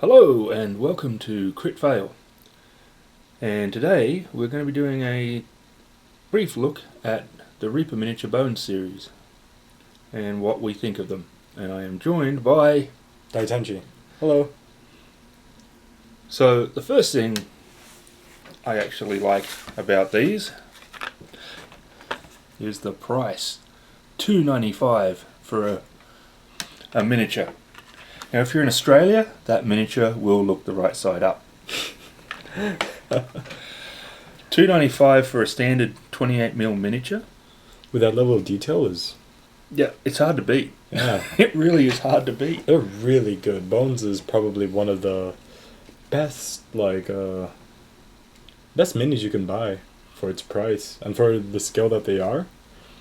Hello and welcome to Kritfayle. And today we're going to be doing a brief look at the Reaper Miniature Bones series and what we think of them. And I am joined by... Daitenji. Hello. So the first thing I actually like about these is the price. $2.95 for a miniature. Now if you're in Australia, that miniature will look the right side up. $2.95 for a standard 28mm miniature. With that level of detail is... Yeah, it's hard to beat. Yeah. It really is hard to beat. They're really good. Bones is probably one of the best, best minis you can buy for its price. And for the scale that they are,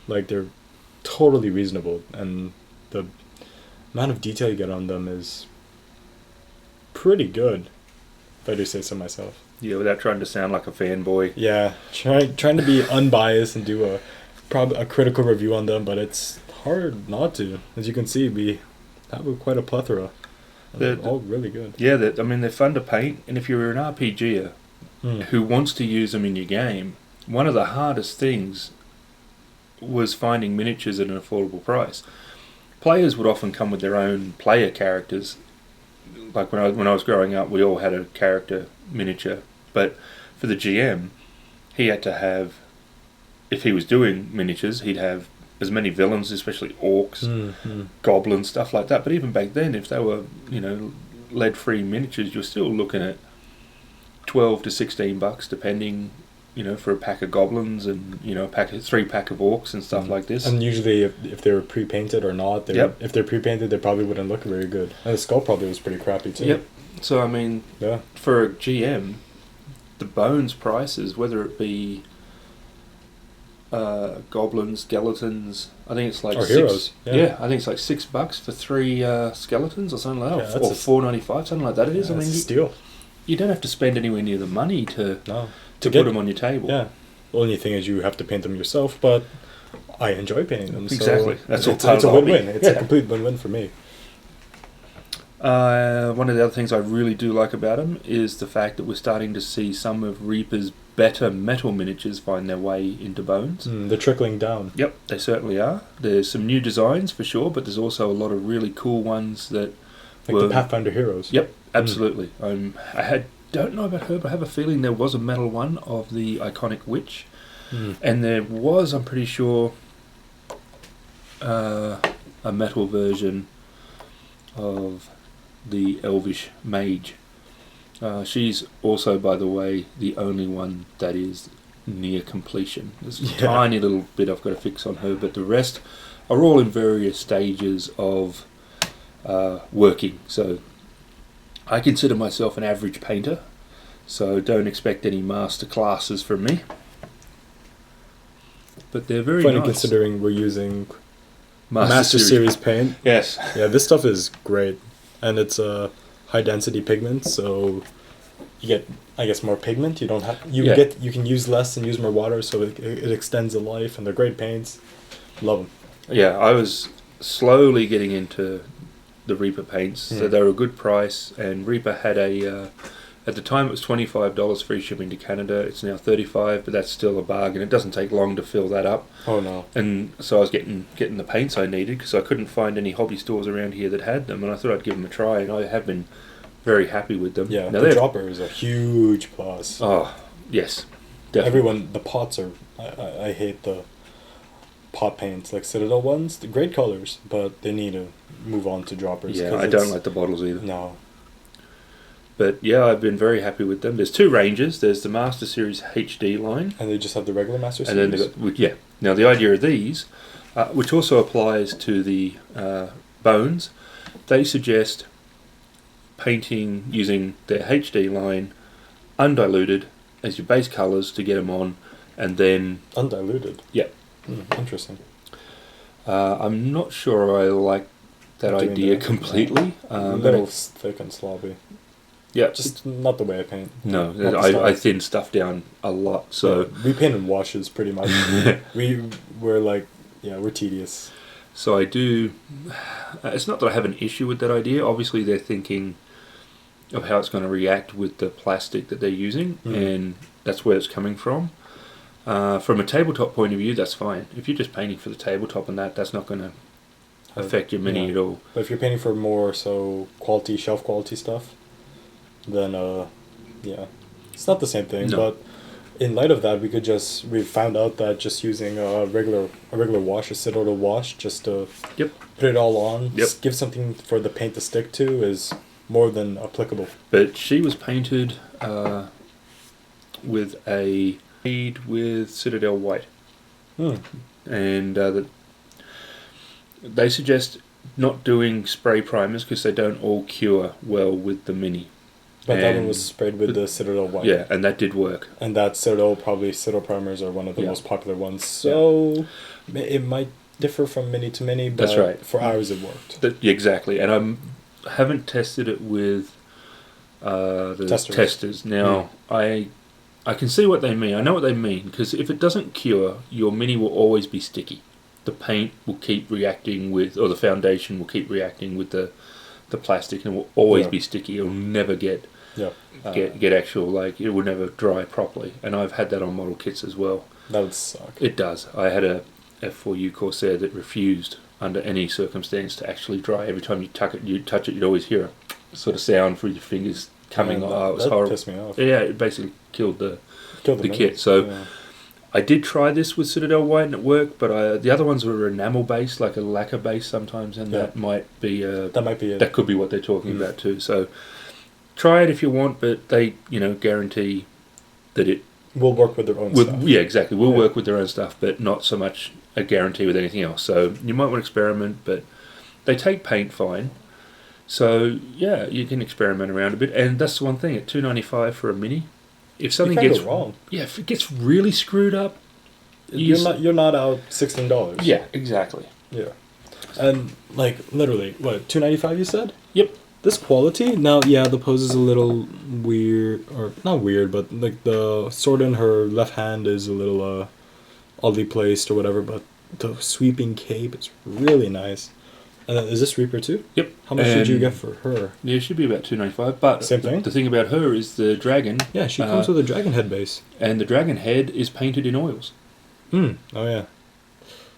they're totally reasonable. And the amount of detail you get on them is pretty good, if I do say so myself. Yeah, without trying to sound like a fanboy. Yeah, trying to be unbiased and do a critical review on them, but it's hard not to. As you can see, we have quite a plethora. They're all really good. Yeah, they're fun to paint, and if you're an RPGer who wants to use them in your game, one of the hardest things was finding miniatures at an affordable price. Players would often come with their own player characters. Like when I was growing up, we all had a character miniature, but for the GM, he had to have, if he was doing miniatures, he'd have as many villains, especially orcs, goblins, stuff like that. But even back then, if they were, lead-free miniatures, you're still looking at $12 to $16, depending, for a pack of goblins and a three pack of orcs and stuff like this. And usually, if they were pre-painted or not, if they're pre-painted, they probably wouldn't look very good. And the skull probably was pretty crappy too. Yep. So for a GM, the bones prices, whether it be goblins, skeletons, I think it's like or heroes. Yeah, I think it's like $6 for three skeletons or something like that, or $4.95, something like that. It is. Yeah, it's a steal. You don't have to spend anywhere near the money to put them on your table. Yeah. The only thing is you have to paint them yourself, but I enjoy painting them. Exactly. So That's it's a win-win. It's a complete win-win for me. One of the other things I really do like about them is the fact that we're starting to see some of Reaper's better metal miniatures find their way into Bones. They're trickling down. Yep, they certainly are. There's some new designs for sure, but there's also a lot of really cool ones that were... the Pathfinder heroes. Yep, absolutely. Don't know about her, but I have a feeling there was a metal one of the iconic witch. And there was, I'm pretty sure, a metal version of the Elvish mage. She's also, by the way, the only one that is near completion. There's a tiny little bit I've got to fix on her, but the rest are all in various stages of working. So I consider myself an average painter, so don't expect any master classes from me. But they're very funny nice. Considering we're using Master Series paint. Yes. Yeah, this stuff is great. And it's a high density pigment, so you get, I guess, more pigment. You don't have you can use less and use more water, so it extends the life, and they're great paints. Love them. Yeah, I was slowly getting into the Reaper paints. So they were a good price, and Reaper had at the time it was $25 free shipping to Canada. It's now $35, but that's still a bargain. It doesn't take long to fill that up. Oh no! And so I was getting the paints I needed because I couldn't find any hobby stores around here that had them, and I thought I'd give them a try, and I have been very happy with them. Yeah, now the dropper is a huge plus. Oh yes, definitely. The pots are. I hate the pot paints, like Citadel ones. They're great colors, but they need to move on to droppers. Yeah, I don't like the bottles either. No. But yeah, I've been very happy with them. There's two ranges. There's the Master Series HD line. And they just have the regular Master Series? And then they've got, Now the idea of these, which also applies to the Bones, they suggest painting using their HD line undiluted as your base colours to get them on, and then... Undiluted? Yeah. Interesting. I'm not sure I like that idea completely. A little thick and sloppy. Yeah, just not the way I paint. No, I thin stuff down a lot. So we paint in washes pretty much. We're tedious. So I do. It's not that I have an issue with that idea. Obviously, they're thinking of how it's going to react with the plastic that they're using, and that's where it's coming from. From a tabletop point of view, that's fine. If you're just painting for the tabletop and that's not going to affect your mini at all. But if you're painting for more quality, shelf quality stuff, then it's not the same thing. No. But in light of that, we found out that just using a regular wash, a Citadel wash, just to put it all on, give something for the paint to stick to is more than applicable. But she was painted with Citadel white, and they suggest not doing spray primers because they don't all cure well with the mini. But that one was sprayed with the Citadel white. Yeah, and that did work. And that Citadel primers are one of the most popular ones. So it might differ from mini to mini, but that's right. For ours it worked. Exactly. And I haven't tested it with the testers. Now, I can see what they mean. I know what they mean, because if it doesn't cure, your mini will always be sticky. The paint will keep reacting with, or the foundation will keep reacting with the plastic, and it will always be sticky. It'll never get actual, like, it will never dry properly. And I've had that on model kits as well. That would suck. It does. I had a F4U Corsair that refused under any circumstance to actually dry. Every time you touch it, you'd always hear a sort of sound through your fingers coming off. It was horrible. Pissed me off. Yeah, it basically killed the kit. So I did try this with Citadel white and it worked, but the other ones were enamel based, like a lacquer base sometimes, and that might be it. That could be what they're talking about too. So try it if you want, but they guarantee that it will work with their own stuff. Yeah, exactly. Will work with their own stuff, but not so much a guarantee with anything else. So you might want to experiment, but they take paint fine. So yeah, you can experiment around a bit, and that's the one thing at $2.95 for a mini. If something gets wrong, if it gets really screwed up, you're not out $16. Yeah, exactly. Yeah, and like literally, what, $2.95 you said? Yep. This quality now, the pose is a little weird, or not weird, but like the sword in her left hand is a little oddly placed or whatever. But the sweeping cape is really nice. And is this Reaper too? Yep. How much did you get for her? Yeah, it should be about $2.95. But same thing. The thing about her is the dragon. Yeah, she comes with a dragon head base. And the dragon head is painted in oils. Oh yeah.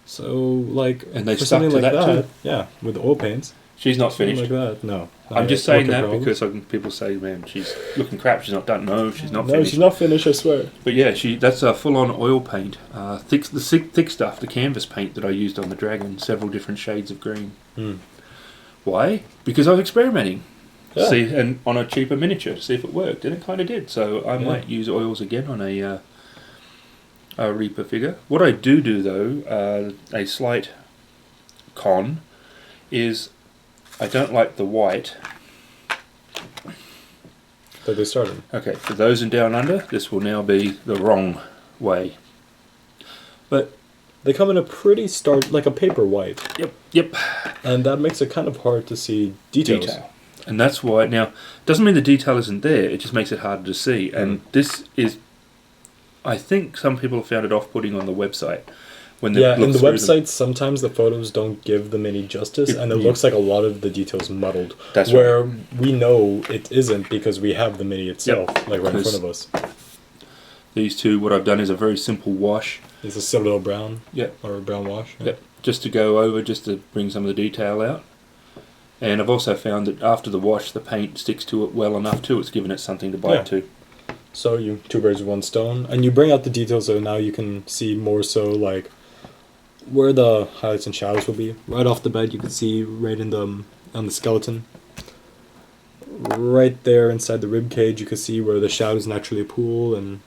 So like, and they for stuck something to like that too. Yeah, with oil paints. She's not finished. Like that, no. I'm just saying that because people say, "Man, she's looking crap. She's not done." No, she's not finished. No, she's not finished. I swear. But yeah, that's a full-on oil paint, thick stuff, the canvas paint that I used on the dragon, several different shades of green. Why? Because I was experimenting. Yeah. See, and on a cheaper miniature to see if it worked, and it kind of did. So I might use oils again on a Reaper figure. What I do though, a slight con, is I don't like the white. That they started. Okay, for those in Down Under, this will now be the wrong way. But they come in a pretty like a paper white. Yep. And that makes it kind of hard to see details. And that's why, now, doesn't mean the detail isn't there, it just makes it harder to see. And this is, I think some people have found it off-putting on the website. When they in the websites, sometimes the photos don't give them any justice, and it looks like a lot of the details muddled. That's where we know it isn't because we have the mini itself, like right in front of us. These two, what I've done is a very simple wash. It's a Citadel brown. Yep. Or a brown wash. Yep. Just to go over, just to bring some of the detail out. And I've also found that after the wash, the paint sticks to it well enough too. It's given it something to bite to. So you two birds with one stone, and you bring out the details so now you can see more so like where the highlights and shadows will be. Right off the bat, you can see right on the skeleton. Right there inside the rib cage, you can see where the shadows naturally pool, and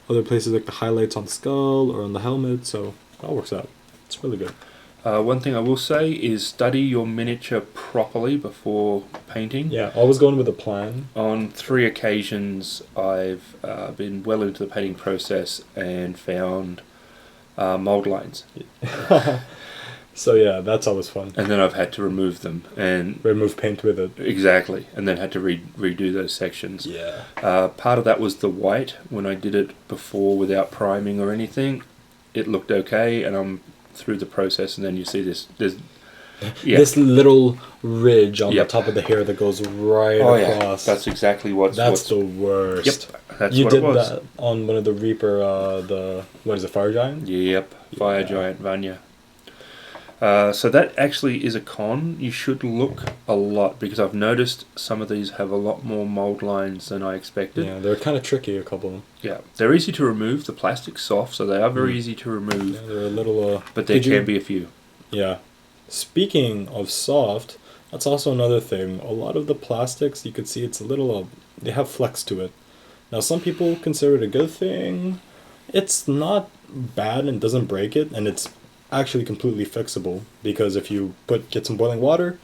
other places like the highlights on the skull or on the helmet. So that works out. It's really good. One thing I will say is study your miniature properly before painting. Yeah, always going with a plan. On 3 occasions, I've been well into the painting process and found mold lines. So yeah, that's always fun. And then I've had to remove them and remove paint with it. Exactly, and then had to redo those sections. Yeah. Part of that was the white. When I did it before without priming or anything, it looked okay, and I'm through the process, and then you see this. Yeah. this little ridge on Yep. the top of the hair that goes right Oh across. yeah, that's exactly what's. That's the worst. Yep, that's You what did it was. that on one of the Reaper, what is it, Fire Giant? Yep, Fire Yeah. Giant Vanya. So that actually is a con. You should look a lot because I've noticed some of these have a lot more mold lines than I expected. Yeah, they're kind of tricky, a couple of them. Yeah, they're easy to remove. The plastic's soft, so they are very easy to remove. Yeah, they're a little... But there can be a few. Yeah. Speaking of soft, that's also another thing. A lot of the plastics, you could see it's a little... they have flex to it. Now, some people consider it a good thing. It's not bad and doesn't break it, and it's actually completely fixable, because if you get some boiling water,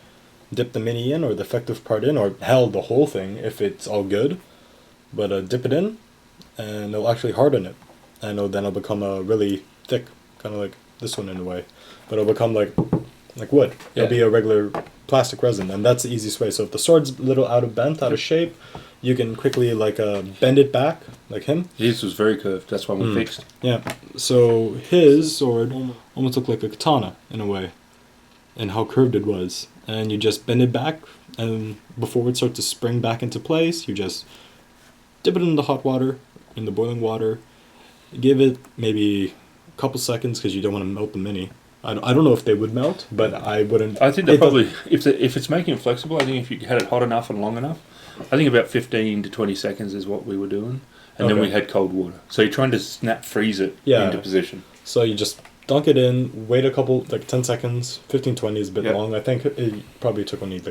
dip the mini in, or the effective part in, or hell, the whole thing, if it's all good, but dip it in, and it'll actually harden it, and then it'll become a really thick, kind of like this one in a way, but it'll become like wood. Yeah. It'll be a regular plastic resin, and that's the easiest way. So if the sword's a little out of shape, you can quickly bend it back, like him. His was very curved. That's one we fixed. Yeah. So his sword almost looked like a katana in a way, and how curved it was. And you just bend it back, and before it starts to spring back into place, you just dip it in the hot water, in the boiling water. Give it maybe a couple seconds because you don't want to melt the mini. I don't know if they would melt, but I wouldn't. I think they probably, if it's making it flexible, I think if you had it hot enough and long enough, I think about 15 to 20 seconds is what we were doing. And then we had cold water. So you're trying to snap freeze it into position. So you just dunk it in, wait a couple, 10 seconds, 15, 20 is a bit long. I think it probably took only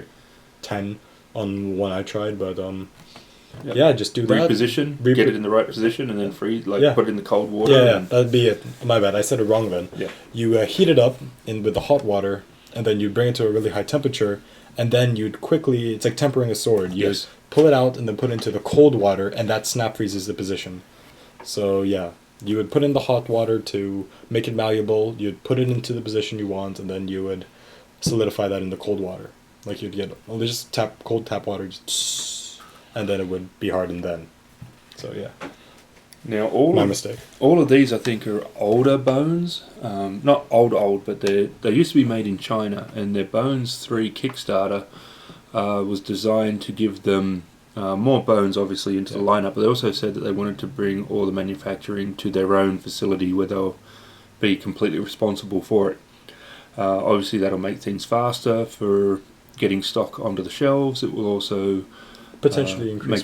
10 on one I tried, but just do that. Reposition, get it in the right position, and then freeze, put it in the cold water. Yeah, that'd be it. My bad, I said it wrong then. Yeah. You heat it up with the hot water, and then you bring it to a really high temperature, and then you'd quickly, it's like tempering a sword. You pull it out and then put it into the cold water, and that snap freezes the position. So yeah, you would put in the hot water to make it malleable, you'd put it into the position you want, and then you would solidify that in the cold water. Like you'd get, just cold tap water, and then it would be hardened then. So yeah. Now My mistake. All of these I think are older bones. Not old, but they used to be made in China, and their Bones 3 Kickstarter was designed to give them more bones, obviously, into the lineup. But they also said that they wanted to bring all the manufacturing to their own facility where they'll be completely responsible for it. Obviously, that'll make things faster for getting stock onto the shelves. It will also potentially increase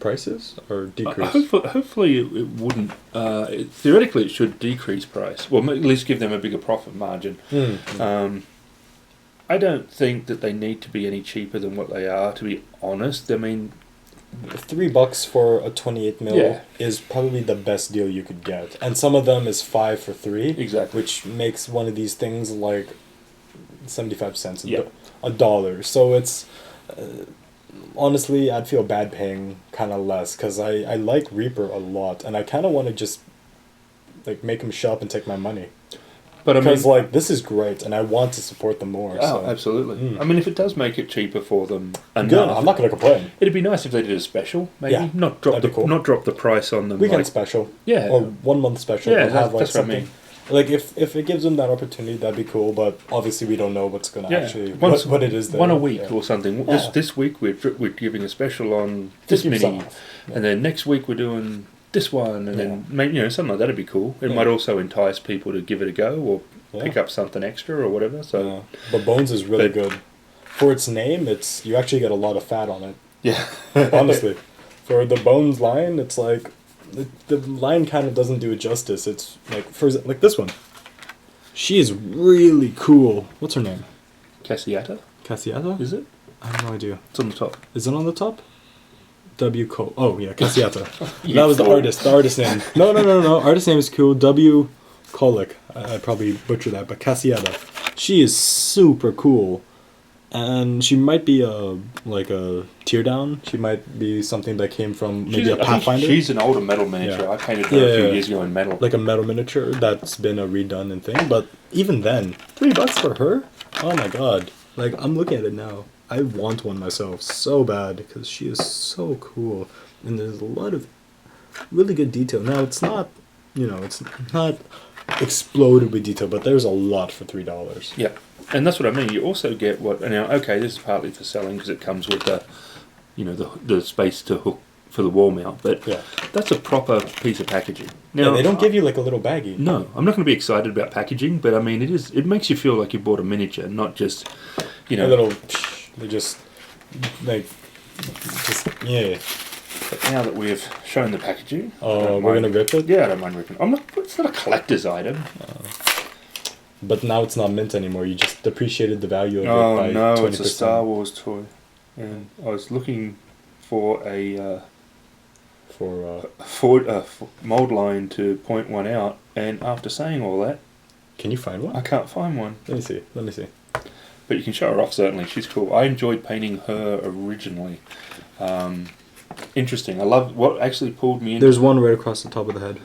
prices or decrease? Hopefully it wouldn't. Theoretically, it should decrease price. Well, at least give them a bigger profit margin. I don't think that they need to be any cheaper than what they are, to be honest. I mean, $3 for a 28mm is probably the best deal you could get, and some of them is 5 for 3. Exactly, which makes one of these things like 75 cents a dollar. So it's honestly, I'd feel bad paying kind of less because I like Reaper a lot, and I kind of want to just make them show up and take my money. But because this is great, and I want to support them more. Oh, so. Absolutely. I mean, if it does make it cheaper for them, good. I'm not going to complain. It'd be nice if they did a special, maybe not drop the price on them. Weekend special, or 1 month special. Yeah, that's something. What I mean. If it gives them that opportunity, that'd be cool. But obviously, we don't know what's going to actually what it is. One a week or something. Yeah. This week we're giving a special on this mini, and then next week we're doing this one, and then maybe something like that'd be cool. It might also entice people to give it a go or pick up something extra or whatever. So, but Bones is really good. For its name, you actually get a lot of fat on it. Yeah, honestly, for the Bones line, it's like the line kind of doesn't do it justice. It's for this one. She is really cool. What's her name? Cassiata. Cassiata? Is it? I have no idea. It's on the top. Is it on the top? W. Cole. Oh, yeah, Cassiata. That was the artist. The artist name. No. Artist name is cool. W. Kolick. I probably butchered that, but Cassiata. She is super cool. And she might be a tear down. She might be something that came from maybe a Pathfinder. She's an older metal miniature. I painted her a few years ago in metal. Like a metal miniature that's been a redone and thing. But even then, $3 for her? Oh my god. I'm looking at it now. I want one myself so bad because she is so cool, and there's a lot of really good detail. Now it's not, it's not exploded with detail, but there's a lot for $3. Yeah, And that's what I mean. You also get what now. Okay, this is partly for selling because it comes with the, the space to hook for the wall mount. But Yeah. that's a proper piece of packaging. Yeah, Now they don't give you like a little baggie. No, I'm not going to be excited about packaging, but I mean it makes you feel like you bought a miniature, not just A little. They just yeah. But now that we've shown the packaging, Oh, we're gonna rip it. Yeah, I don't mind ripping. It's not a collector's item. But now it's not mint anymore. You just depreciated the value of it by 20%. Oh no, it's a Star Wars toy, and I was looking for a mold line to point one out, and after saying all that, can you find one? I can't find one. Let me see. But you can show her off. Certainly, she's cool. I enjoyed painting her originally. Interesting. I love what actually pulled me in. There's one right across the top of the head.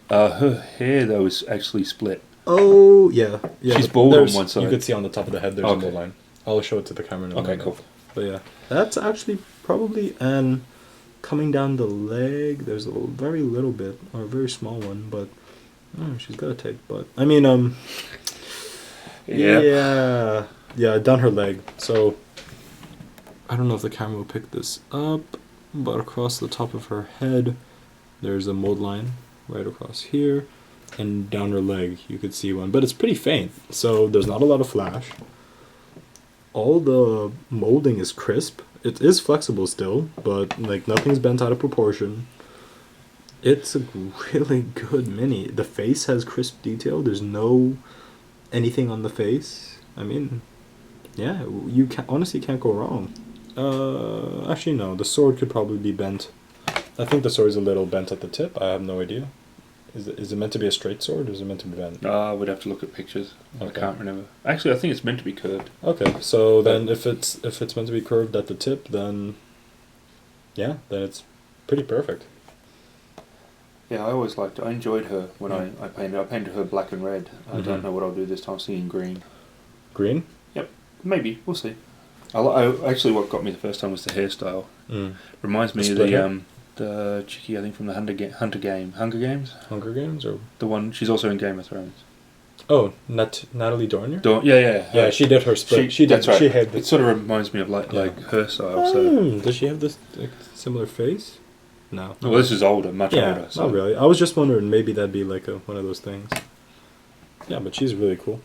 Her hair though is actually split. Oh yeah. She's bald on one side. You could see on the top of the head there's a mold line. I'll show it to the camera in a minute. Cool. But yeah, that's actually probably coming down the leg. There's a very little bit, or a very small one, but she's got a tight butt. I mean, yeah, down her leg. So I don't know if the camera will pick this up, but across the top of her head, there's a mold line right across here, and down her leg you could see one, but it's pretty faint, so there's not a lot of flash. All the molding is crisp. It is flexible still, but like nothing's bent out of proportion. It's a really good mini. The face has crisp detail. There's no anything on the face. I mean, yeah, you honestly can't go wrong. Actually no, the sword could probably be bent. I think the sword is a little bent at the tip. I have no idea. Is it meant to be a straight sword, or is it meant to be bent? We'd have to look at pictures. Okay. I can't remember. Actually, I think it's meant to be curved. Okay, so then if it's meant to be curved at the tip, then then it's pretty perfect. Yeah, I enjoyed her when I painted. I painted her black and red. I don't know what I'll do this time. Seeing green. Green? Yep, maybe we'll see. Actually, what got me the first time was the hairstyle. Reminds me of the chickie, I think, from the Hunger Games. Hunger Games, or the one she's also in Game of Thrones. Oh, Natalie Dormer. Yeah. She did her split. She did. That's right. She had it sort of reminds me of like her style. So does she have this similar face? No. Well, this is older, much older. So. Not really. I was just wondering, maybe that'd be like one of those things. Yeah, but she's really cool.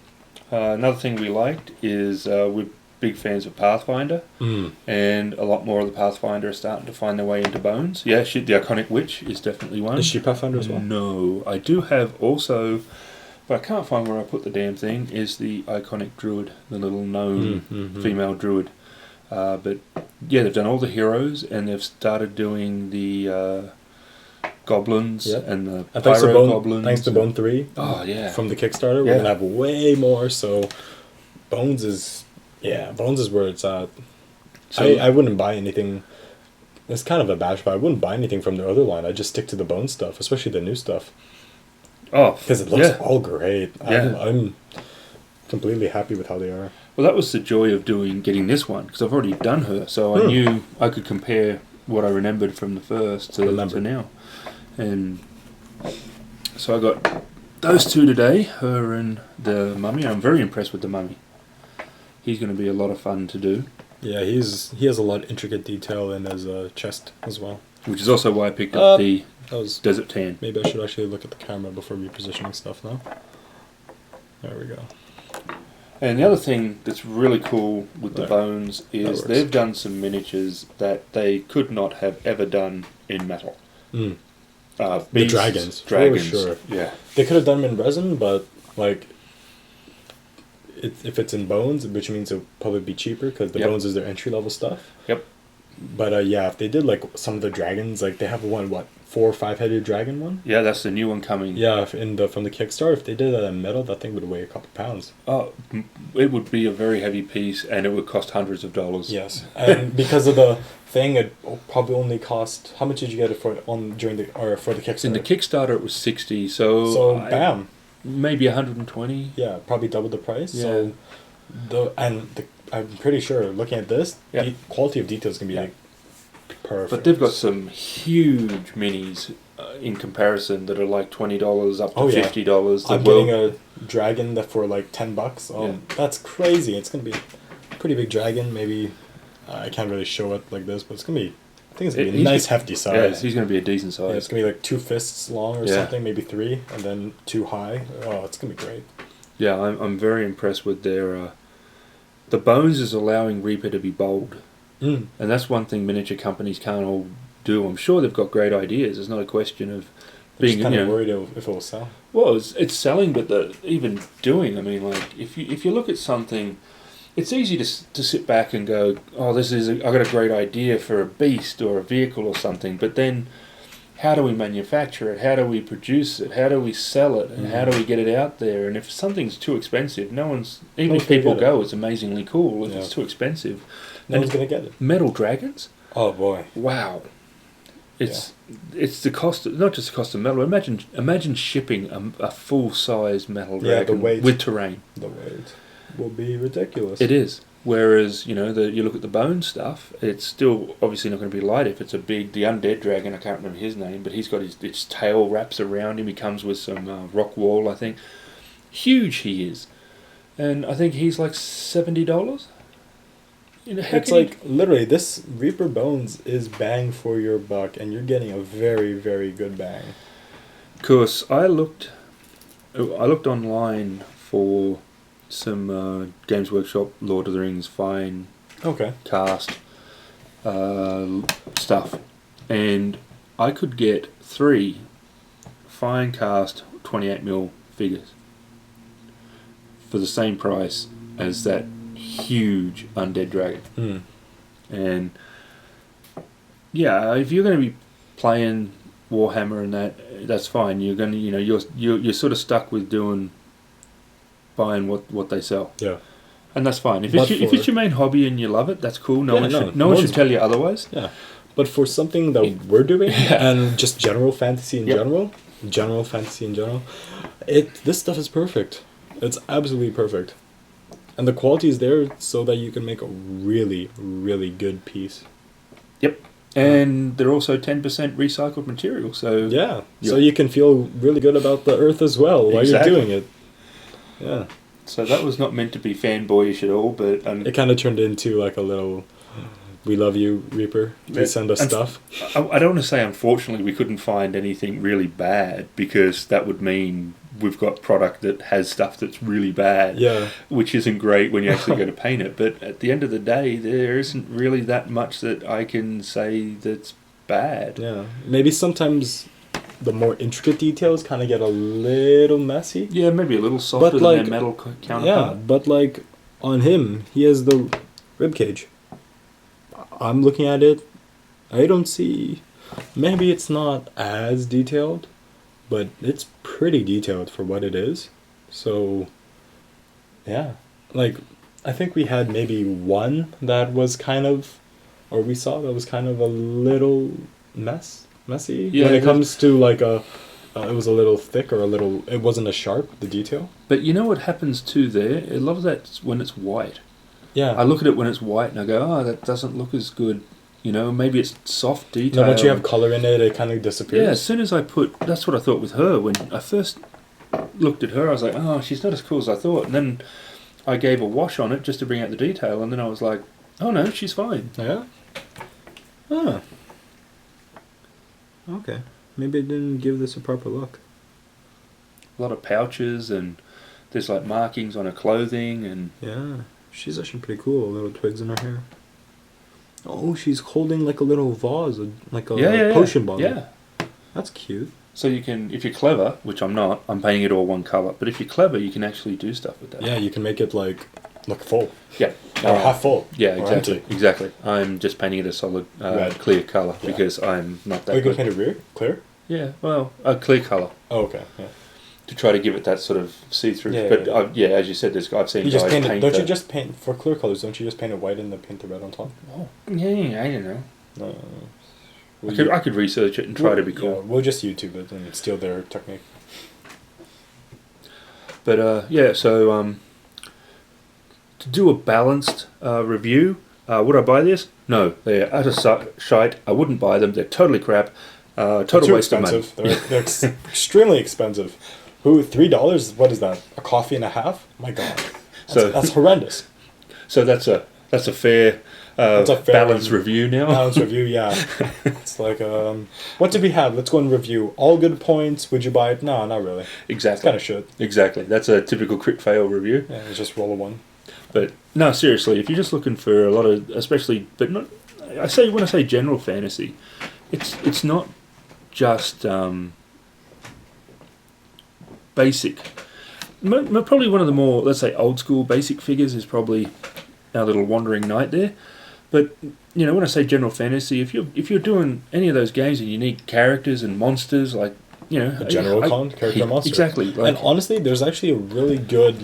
Another thing we liked is we're big fans of Pathfinder, and a lot more of the Pathfinder are starting to find their way into Bones. Yeah, the iconic witch is definitely one. Is she Pathfinder as well? No, I do have also, but I can't find where I put the damn thing, is the iconic druid, the little gnome female druid. But yeah, they've done all the heroes, and they've started doing the goblins and the pyro goblins. Thanks to Bone 3. Oh yeah. From the Kickstarter, we're gonna have way more. So Bones is where it's at. So I wouldn't buy anything. It's kind of a bash, but I wouldn't buy anything from the other line. I just stick to the Bone stuff, especially the new stuff. Oh, because it looks all great. Yeah. I'm completely happy with how they are. Well, that was the joy of getting this one, because I've already done her, so I knew I could compare what I remembered from the first to now. And so I got those two today, her and the mummy. I'm very impressed with the mummy. He's going to be a lot of fun to do. Yeah, he has a lot of intricate detail in his chest as well. Which is also why I picked up the Desert Tan. Maybe I should actually look at the camera before repositioning stuff now. There we go. And the other thing that's really cool with the Bones is they've done some miniatures that they could not have ever done in metal. The dragons, for sure. Yeah. They could have done them in resin, but like, if it's in Bones, which means it'll probably be cheaper because the Bones is their entry level stuff. Yep. But if they did like some of the dragons, like they have one 4 or 5 headed dragon one. Yeah, that's the new one coming. Yeah, from the Kickstarter, if they did that in metal, that thing would weigh a couple pounds. Oh, it would be a very heavy piece, and it would cost hundreds of dollars. Yes, and because of the thing, it probably only cost. How much did you get it for for the Kickstarter? In the Kickstarter, it was $60. So bam, maybe 120. Yeah, probably double the price. Yeah. So I'm pretty sure looking at this, the quality of detail is gonna be like Perfect. But they've got some huge minis in comparison that are like $20 up to $50. I'm getting a dragon that for like $10. Oh, Yeah. that's crazy! It's gonna be a pretty big dragon. Maybe I can't really show it like this, but it's gonna be. I think it's gonna be a nice, hefty size. Yeah, he's gonna be a decent size. Yeah, it's gonna be like 2 fists long or something, maybe 3, and then 2 high. Oh, it's gonna be great. Yeah, I'm very impressed with their. The bones is allowing Reaper to be bold, and that's one thing miniature companies can't all do. I'm sure they've got great ideas. It's not a question of being kind of worried if it will sell. Well, it's selling, but even doing. I mean, like if you look at something, it's easy to sit back and go, oh, I got a great idea for a beast or a vehicle or something, but then how do we manufacture it? How do we produce it? How do we sell it? And how do we get it out there? And if something's too expensive, even if people go, it's amazingly cool. If it's too expensive, no one's going to get it. Metal dragons? Oh, boy. Wow. It's the cost, not just the cost of metal. Imagine shipping a full-size metal dragon with terrain. The weight will be ridiculous. It is. Whereas, you look at the bone stuff, it's still obviously not going to be light if it's the undead dragon, I can't remember his name, but he's got its tail wraps around him, he comes with some rock wall, I think. Huge he is. And I think he's like $70. It's like, literally, this Reaper Bones is bang for your buck, and you're getting a very, very good bang. Of course, I looked online for some Games Workshop Lord of the Rings fine cast stuff, and I could get 3 fine cast 28mm figures for the same price as that huge undead dragon. And if you're going to be playing Warhammer and that's fine. You're going to you're sort of stuck with buying what they sell. Yeah. And that's fine. If it's your main hobby and you love it, that's cool. No one should tell you otherwise. Yeah. But for something that we're doing and just general fantasy in general, this stuff is perfect. It's absolutely perfect. And the quality is there so that you can make a really, really good piece. Yep. And they're also 10% recycled material, so... Yeah, so you can feel really good about the earth as well while you're doing it. Yeah. So that was not meant to be fanboyish at all, but... it kind of turned into like a little... We love you, Reaper. Please send us stuff. I don't want to say, unfortunately, we couldn't find anything really bad, because that would mean we've got product that has stuff that's really bad, which isn't great when you actually go to paint it. But at the end of the day, there isn't really that much that I can say that's bad. Yeah. Maybe sometimes the more intricate details kind of get a little messy. Yeah, maybe a little softer than their metal counterpart. Yeah, but like on him, he has the rib cage. I'm looking at it, I don't see... Maybe it's not as detailed, but it's pretty detailed for what it is. So, yeah. Like, I think we had maybe one that was kind of... Or we saw that was kind of a little messy. Yeah, when it comes to like it was a little thick or a little... It wasn't as sharp, the detail. But you know what happens too there? A lot of that's when it's white. Yeah. I look at it when it's white and I go, oh, that doesn't look as good. Maybe it's soft detail. No, once you have colour in it, it kind of disappears. Yeah, as soon as that's what I thought with her. When I first looked at her, I was like, oh, she's not as cool as I thought. And then I gave a wash on it just to bring out the detail, and then I was like, oh no, she's fine. Yeah? Ah. Okay. Maybe I didn't give this a proper look. A lot of pouches, and there's like markings on her clothing, and... Yeah. She's actually pretty cool. Little twigs in her hair. Oh, she's holding like a little vase, like a potion bottle. Yeah. That's cute. So you can, if you're clever, which I'm not, I'm painting it all one colour, but if you're clever, you can actually do stuff with that. Yeah, you can make it like look full. Yeah. Or half full. Yeah, exactly. Exactly. I'm just painting it a solid clear colour because I'm not that good. Oh, you can paint it clear? Yeah, well, a clear colour. Oh, okay. Yeah. To try to give it that sort of see-through. As you said, I've seen guys paint. Don't you just paint for clear colors? Don't you just paint it white and then paint the red on top? Oh, yeah, I don't know. No. I could research it and try to be cool. Yeah, we'll just YouTube it and steal their technique. But so to do a balanced review, would I buy this? No, they're utter shite. I wouldn't buy them. They're totally crap. Total waste of money. They're extremely expensive. $3? What is that? A coffee and a half? My God, that's horrendous. So that's a fair, balanced review now. Balanced review, yeah. It's like, what did we have? Let's go and review. All good points. Would you buy it? No, not really. Exactly. It's kind of shit. Exactly. That's a typical Kritfayle review. Yeah, it's just roll a 1. But no, seriously, if you're just looking for a lot of, especially, but not, when I say general fantasy, it's not just basic. Probably one of the more, let's say, old school basic figures is probably our little wandering knight there. But when I say general fantasy, if you're doing any of those games and you need characters and monsters, like a general character monster. Exactly. And honestly, there's actually a really good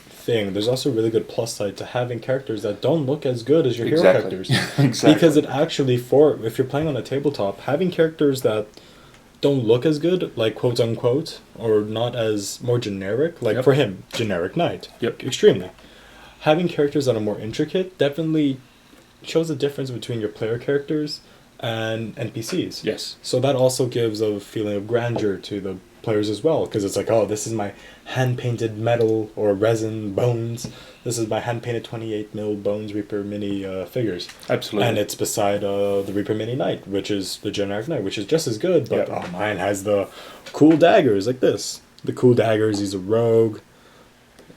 thing. There's also a really good plus side to having characters that don't look as good as your hero characters. Exactly. Because it actually, if you're playing on a tabletop, having characters that don't look as good, like quote unquote, or not as more generic, like for him, generic knight. Yep. Extremely. Having characters that are more intricate definitely shows a difference between your player characters and NPCs. Yes. So that also gives a feeling of grandeur to the players as well, because it's like, oh, this is my hand-painted metal or resin bones. This is my hand-painted 28mm Bones Reaper mini figures. Absolutely. And it's beside the Reaper Mini Knight, which is the generic knight, which is just as good, but mine has the cool daggers like this. The cool daggers, he's a rogue.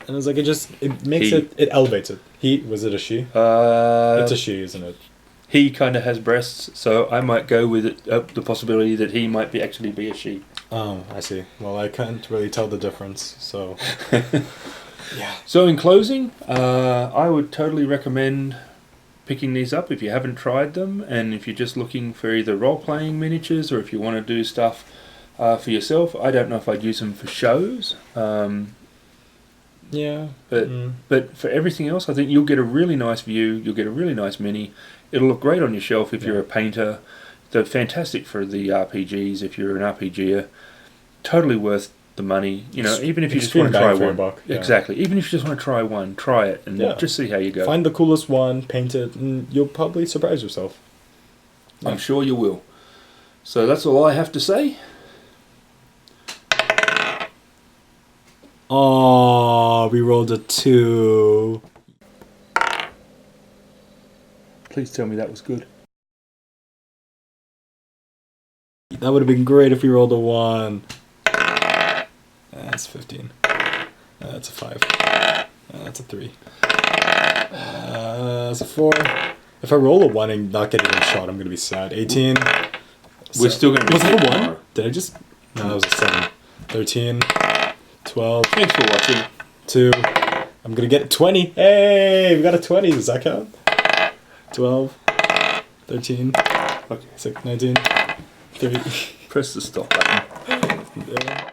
And it's like, it makes it elevates it. Was it a she? It's a she, isn't it? He kind of has breasts, so I might go with it, the possibility that he might actually be a she. Oh, I see. Well, I can't really tell the difference, so... Yeah. So in closing, I would totally recommend picking these up if you haven't tried them, and if you're just looking for either role-playing miniatures or if you want to do stuff for yourself. I don't know if I'd use them for shows. Yeah. But for everything else, I think you'll get a really nice view. You'll get a really nice mini. It'll look great on your shelf if you're a painter. They're fantastic for the RPGs if you're an RPGer. Totally worth the money. Even if you just want to try one. Exactly. Even if you just want to try one, try it and just see how you go. Find the coolest one, paint it, and you'll probably surprise yourself. I'm sure you will. So that's all I have to say. Oh, we rolled a 2. Please tell me that was good. That would have been great if we rolled a 1. That's 15. That's a 5. That's a 3. That's a 4. If I roll a 1 and not get even shot, I'm going to be sad. 18. We're still going to be... Was that a 1? Did I just... No, that was a 7. 13. 12. Thanks for watching. 2. I'm going to get 20. Hey, we got a 20. Does that count? 12. 13. Okay. 6, 19. 30. Press the stop button.